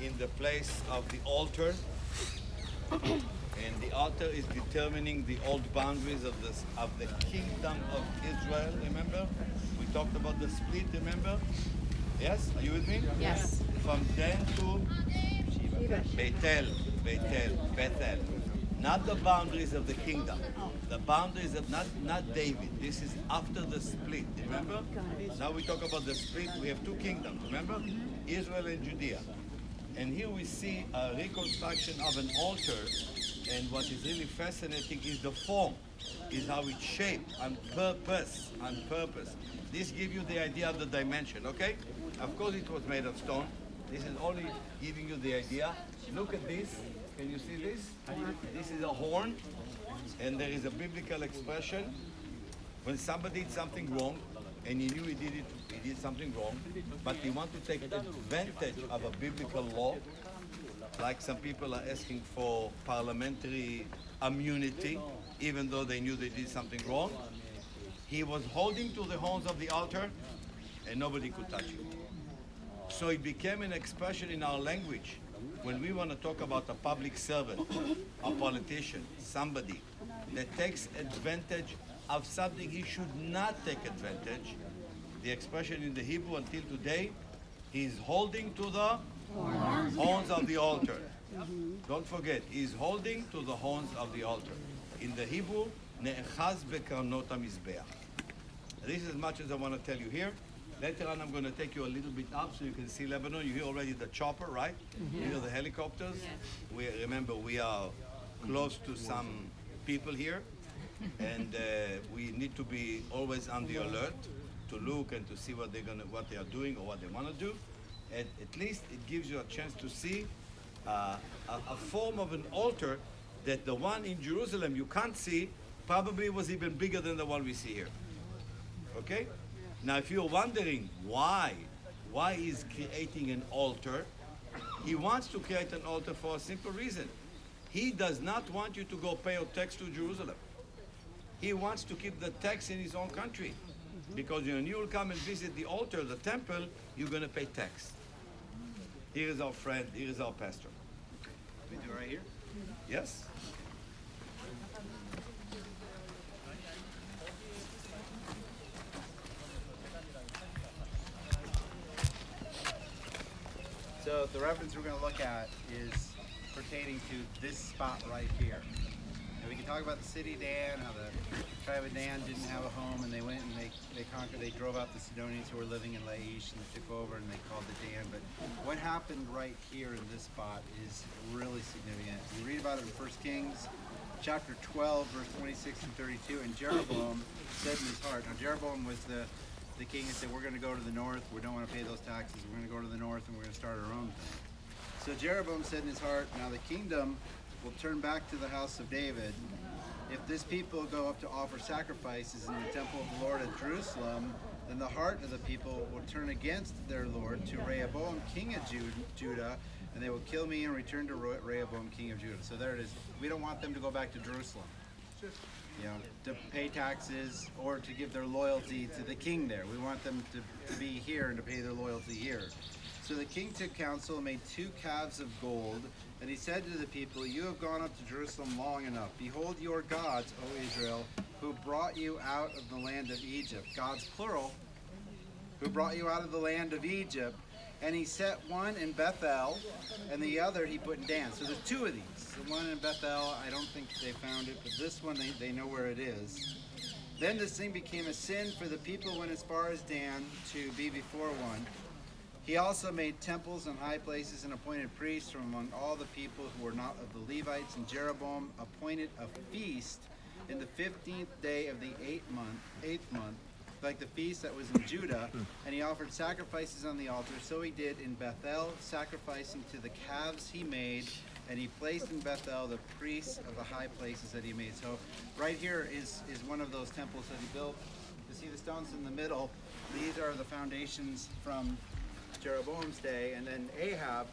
in the place of the altar. And the altar is determining the old boundaries of the kingdom of Israel. Remember, we talked about the split. Remember? Yes, are you with me? Yes. From Dan to Bethel. Not the boundaries of the kingdom. The boundaries of not David. This is after the split. Remember? Now we talk about the split. We have two kingdoms. Remember? Israel and Judea. And here we see a reconstruction of an altar. And what is really fascinating is the form, is how it's shaped on purpose, This gives you the idea of the dimension, okay? Of course it was made of stone. This is only giving you the idea. Look at this. Can you see this? This is a horn, and there is a biblical expression. When somebody did something wrong, and he knew he did something wrong, but he wanted to take advantage of a biblical law, like some people are asking for parliamentary immunity, even though they knew they did something wrong. He was holding to the horns of the altar, and nobody could touch him. So it became an expression in our language. When we want to talk about a public servant, a politician, somebody that takes advantage of something he should not take advantage, the expression in the Hebrew until today, he's holding to the horns of the altar. Don't forget, he's holding to the horns of the altar. In the Hebrew, ne'echaz bekarnot hamizbeach. This is as much as I want to tell you here. Later on, I'm going to take you a little bit up so you can see Lebanon. You hear already the chopper, right? You hear the helicopters. Remember, we are close to some people here, and we need to be always on the alert to look and to see what they are doing or what they want to do. At least it gives you a chance to see a form of an altar that the one in Jerusalem you can't see probably was even bigger than the one we see here. Okay? Now, if you're wondering why he's creating an altar, he wants to create an altar for a simple reason. He does not want you to go pay your tax to Jerusalem. He wants to keep the tax in his own country. Because when you will come and visit the altar, the temple, you're going to pay tax. Here is our friend, here is our pastor. We do right here? Yes? So the reference we're going to look at is pertaining to this spot right here. And we can talk about the city Dan, how the tribe of Dan didn't have a home, and they went and they conquered, they drove out the Sidonians who were living in Laish, and they took over and they called it Dan. But what happened right here in this spot is really significant. We read about it in 1 Kings chapter 12, verse 26 and 32, and Jeroboam said in his heart, now Jeroboam was the king and said, we're going to go to the north, we don't want to pay those taxes, we're going to go to the north and we're going to start our own thing. So Jeroboam said in his heart, now the kingdom will turn back to the house of David. If this people go up to offer sacrifices in the temple of the Lord at Jerusalem, then the heart of the people will turn against their Lord to Rehoboam, king of Judah, and they will kill me and return to Rehoboam, king of Judah. So there it is. We don't want them to go back to Jerusalem, to pay taxes or to give their loyalty to the king there. We want them to be here and to pay their loyalty here. So the king took counsel and made 2 calves of gold, and he said to the people, you have gone up to Jerusalem long enough. Behold your gods, O Israel, who brought you out of the land of Egypt. Gods plural, who brought you out of the land of Egypt. And he set one in Bethel, and the other he put in Dan. So there's 2 of these. The one in Bethel, I don't think they found it, but this one, they know where it is. Then this thing became a sin, for the people went as far as Dan to be before one. He also made temples and high places and appointed priests from among all the people who were not of the Levites. And Jeroboam appointed a feast in the 15th day of the 8th month, like the feast that was in Judah, and he offered sacrifices on the altar. So he did in Bethel, sacrificing to the calves he made, and he placed in Bethel the priests of the high places that he made. So right here is one of those temples that he built. You see the stones in the middle. These are the foundations from Jeroboam's day. And then Ahab,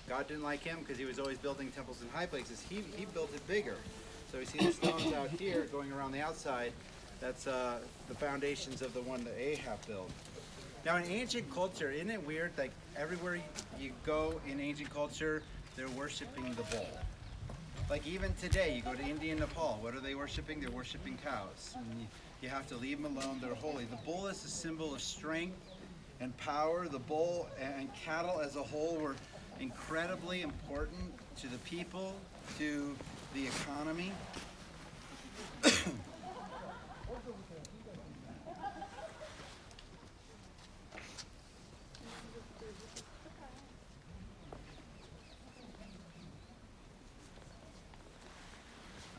God didn't like him because he was always building temples in high places. He built it bigger. So we see the stones out here going around the outside. That's the foundations of the one that Ahab built. Now in ancient culture, isn't it weird? Like everywhere you go in ancient culture, they're worshiping the bull. Like even today, you go to India and Nepal, what are they worshiping? They're worshiping cows. And you have to leave them alone, they're holy. The bull is a symbol of strength and power. The bull and cattle as a whole were incredibly important to the people, to the economy.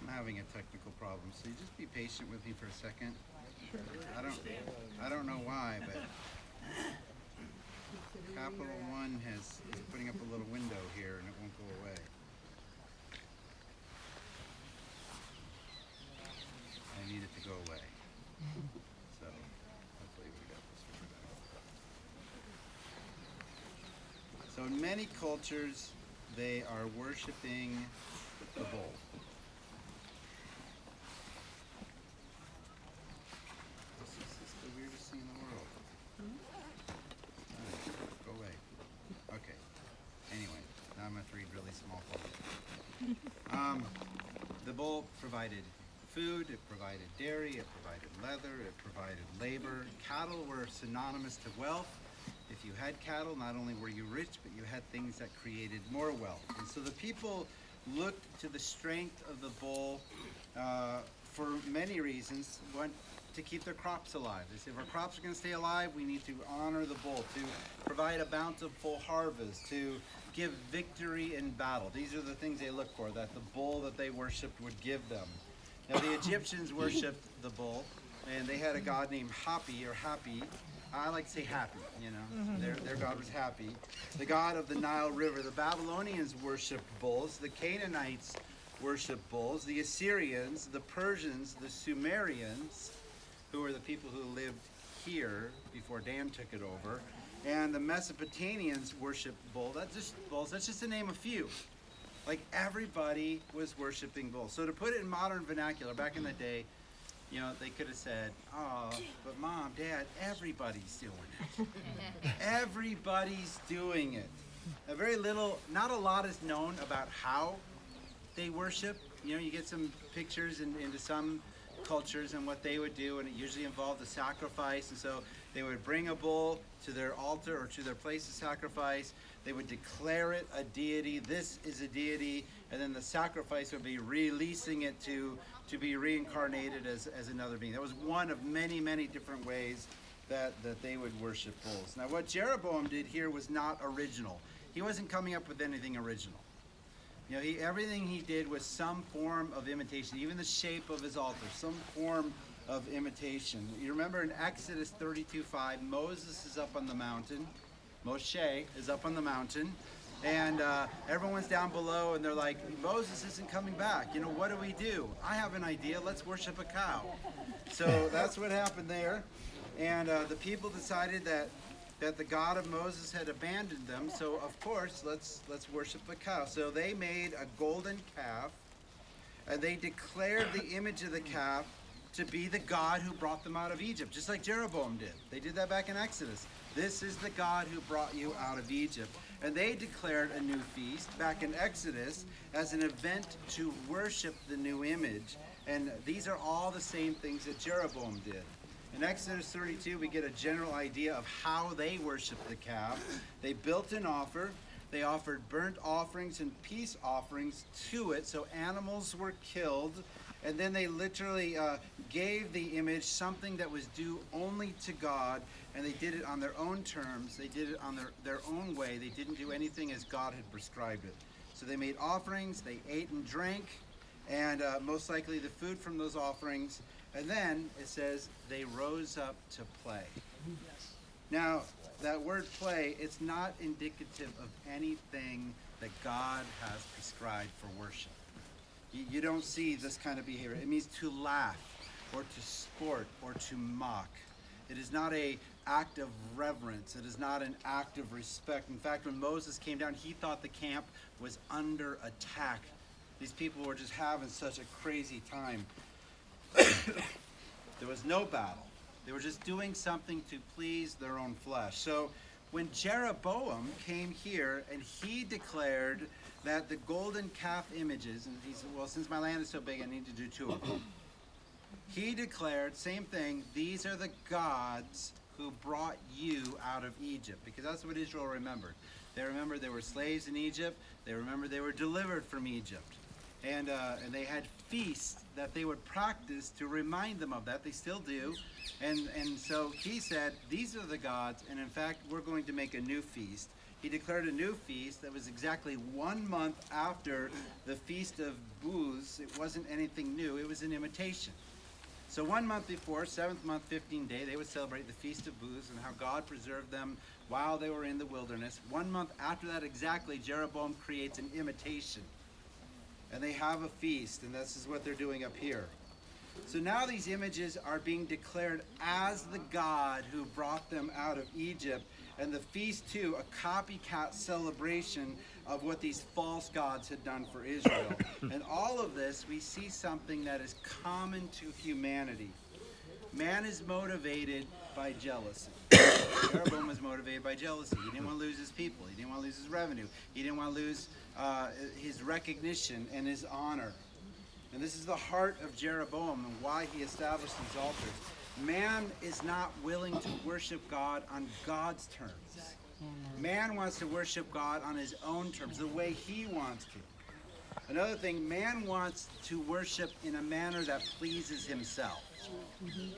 I'm having a technical problem, so you just be patient with me for a second. I don't know why, but Capital One is putting up a little window here and it won't go away. I need it to go away. So hopefully we got this figured out. So in many cultures, they are worshiping the bull. This is the weirdest thing in the world. Alright, go away. Okay. Anyway, now I'm going to read really small font. The bull provided food, it provided dairy, it provided leather, it provided labor. Cattle were synonymous to wealth. If you had cattle, not only were you rich, but you had things that created more wealth. And so the people looked to the strength of the bull for many reasons. One, to keep their crops alive. They said, if our crops are going to stay alive, we need to honor the bull, to provide a bountiful harvest, to give victory in battle. These are the things they looked for, that the bull that they worshipped would give them. Now the Egyptians worshipped the bull, and they had a god named Hapi, or Happy. I like to say Happy, you know. Their god was Happy. The god of the Nile River. The Babylonians worshipped bulls. The Canaanites worshipped bulls. The Assyrians, the Persians, the Sumerians, who were the people who lived here before Dan took it over, and the Mesopotamians worshipped bulls. That's just to name a few. Like everybody was worshiping bulls. So to put it in modern vernacular, back in the day, you know, they could have said, oh, but Mom, Dad, everybody's doing it. Everybody's doing it. Not a lot is known about how they worship. You know, you get some pictures into some cultures and what they would do, and it usually involved a sacrifice. And so they would bring a bull to their altar or to their place of sacrifice. They would declare it a deity. This is a deity, and then the sacrifice would be releasing it to be reincarnated as another being. That was one of many, many different ways that they would worship bulls. Now, what Jeroboam did here was not original. He wasn't coming up with anything original. You know, everything he did was some form of imitation, even the shape of his altar, some form of imitation. You remember in Exodus 32:5, Moses is up on the mountain. Moshe is up on the mountain, and everyone's down below, and they're like, Moses isn't coming back. You know, what do we do? I have an idea. Let's worship a cow. So that's what happened there. And the people decided that the God of Moses had abandoned them. So of course, let's worship a cow. So they made a golden calf, and they declared the image of the calf to be the God who brought them out of Egypt, just like Jeroboam did. They did that back in Exodus. This is the God who brought you out of Egypt. And they declared a new feast back in Exodus as an event to worship the new image. And these are all the same things that Jeroboam did. In Exodus 32, we get a general idea of how they worshiped the calf. They built an altar. They offered burnt offerings and peace offerings to it, so animals were killed. And then they literally gave the image something that was due only to God, and they did it on their own terms. They did it on their own way. They didn't do anything as God had prescribed it. So they made offerings, they ate and drank, and most likely the food from those offerings. And then it says they rose up to play. Yes. Now, that word play, it's not indicative of anything that God has prescribed for worship. You don't see this kind of behavior. It means to laugh or to sport or to mock. It is not an act of reverence. It is not an act of respect. In fact, when Moses came down, he thought the camp was under attack. These people were just having such a crazy time. There was no battle. They were just doing something to please their own flesh. So when Jeroboam came here and he declared that the golden calf images, and he said, well, since my land is so big, I need to do two of them. He declared, same thing, these are the gods who brought you out of Egypt, because that's what Israel remembered. They remembered they were slaves in Egypt. They remembered they were delivered from Egypt. And they had feasts that they would practice to remind them of that. They still do. And so he said, these are the gods, and in fact, we're going to make a new feast. He declared a new feast that was exactly 1 month after the Feast of Booths. It wasn't anything new. It was an imitation. So 1 month before, 7th month, 15th day, they would celebrate the Feast of Booths and how God preserved them while they were in the wilderness. 1 month after that exactly, Jeroboam creates an imitation. And they have a feast, and this is what they're doing up here. So now these images are being declared as the God who brought them out of Egypt, and the feast too, a copycat celebration of what these false gods had done for Israel. And all of this, we see something that is common to humanity. Man is motivated by jealousy. Jeroboam was motivated by jealousy. He didn't want to lose his people. He didn't want to lose his revenue. He didn't want to lose his recognition and his honor. And this is the heart of Jeroboam and why he established these altars. Man is not willing to worship God on God's terms. Man wants to worship God on his own terms, the way he wants to. Another thing, man wants to worship in a manner that pleases himself.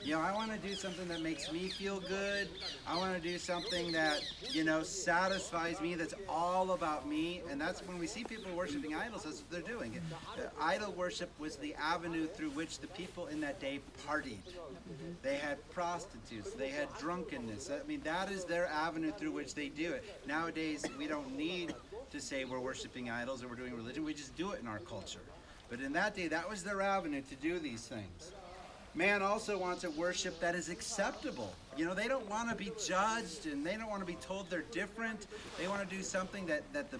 You know, I want to do something that makes me feel good. I want to do something that, you know, satisfies me, that's all about me. And that's when we see people worshiping idols, that's what they're doing. Idol worship was the avenue through which the people in that day partied. They had prostitutes, they had drunkenness. I mean, that is their avenue through which they do it. Nowadays, we don't need to say we're worshiping idols or we're doing religion. We just do it in our culture. But in that day, that was their avenue to do these things. Man also wants a worship that is acceptable. You know, they don't want to be judged and they don't want to be told they're different. They want to do something that the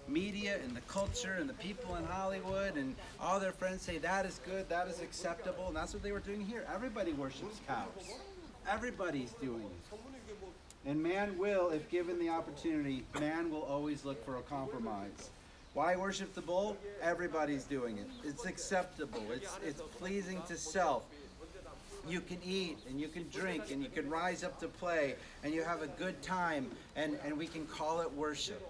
media and the culture and the people in Hollywood and all their friends say that is good, that is acceptable. And that's what they were doing here. Everybody worships cows. Everybody's doing it. And man will, if given the opportunity, man will always look for a compromise. Why worship the bull? Everybody's doing it. It's acceptable. It's pleasing to self. You can eat and you can drink and you can rise up to play and you have a good time and we can call it worship.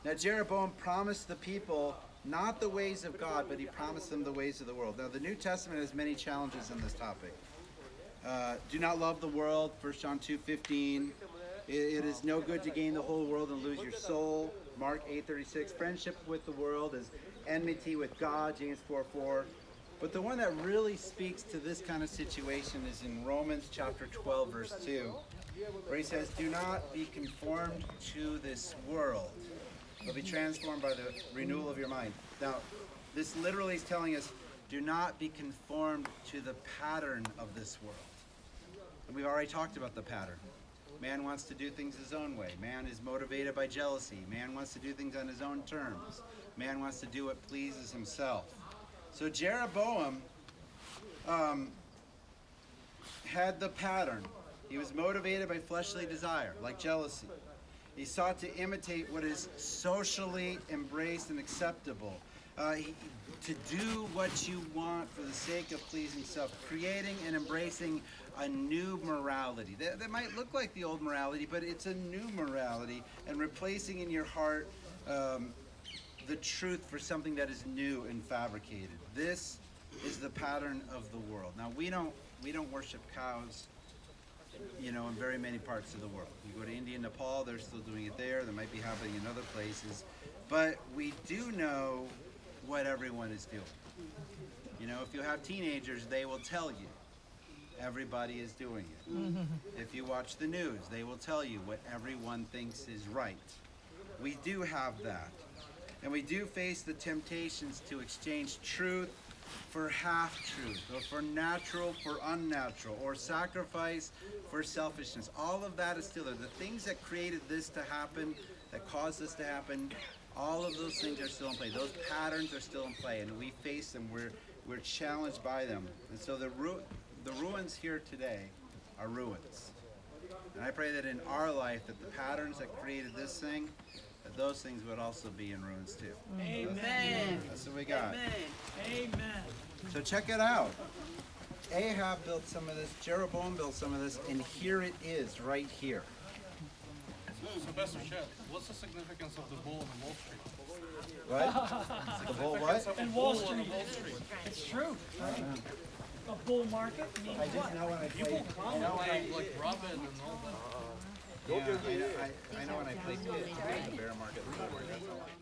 Now Jeroboam promised the people not the ways of God, but he promised them the ways of the world. Now the New Testament has many challenges in this topic. Do not love the world, 1 John 2:15. It is no good to gain the whole world and lose your soul. Mark 8:36, friendship with the world is enmity with God, James 4:4. But the one that really speaks to this kind of situation is in Romans chapter 12, verse 2, where he says, do not be conformed to this world, but be transformed by the renewal of your mind. Now, this literally is telling us, do not be conformed to the pattern of this world. And we've already talked about the pattern. Man wants to do things his own way. Man is motivated by jealousy. Man wants to do things on his own terms. Man wants to do what pleases himself. So Jeroboam had the pattern. He was motivated by fleshly desire, like jealousy. He sought to imitate what is socially embraced and acceptable. To do what you want for the sake of pleasing self, creating and embracing a new morality. That might look like the old morality, but it's a new morality, and replacing in your heart the truth for something that is new and fabricated. This is the pattern of the world. Now we don't worship cows, you know, in very many parts of the world. You go to India and Nepal, they're still doing it there. There might be happening in other places, but we do know what everyone is doing. You know, if you have teenagers, they will tell you everybody is doing it. If you watch the news, they will tell you what everyone thinks is right. We do have that. And we do face the temptations to exchange truth for half-truth, or for natural for unnatural, or sacrifice for selfishness. All of that is still there. The things that created this to happen, that caused this to happen, all of those things are still in play. Those patterns are still in play, and we face them. We're challenged by them. And so the ruins here today are ruins. And I pray that in our life, that the patterns that created this thing, that those things would also be in ruins too. Amen. That's what we got. Amen. So check it out. Ahab built some of this, Jeroboam built some of this, and here it is, right here. So, Pastor Chad, what's the significance of the bull on Wall Street? What? The bull what? And Wall Street. It's true. Right? A bull market means I just what? know when I People play. come. Like Robin and all that. Yeah, I know when I play kids, the bear market, the bull market, that's all I know.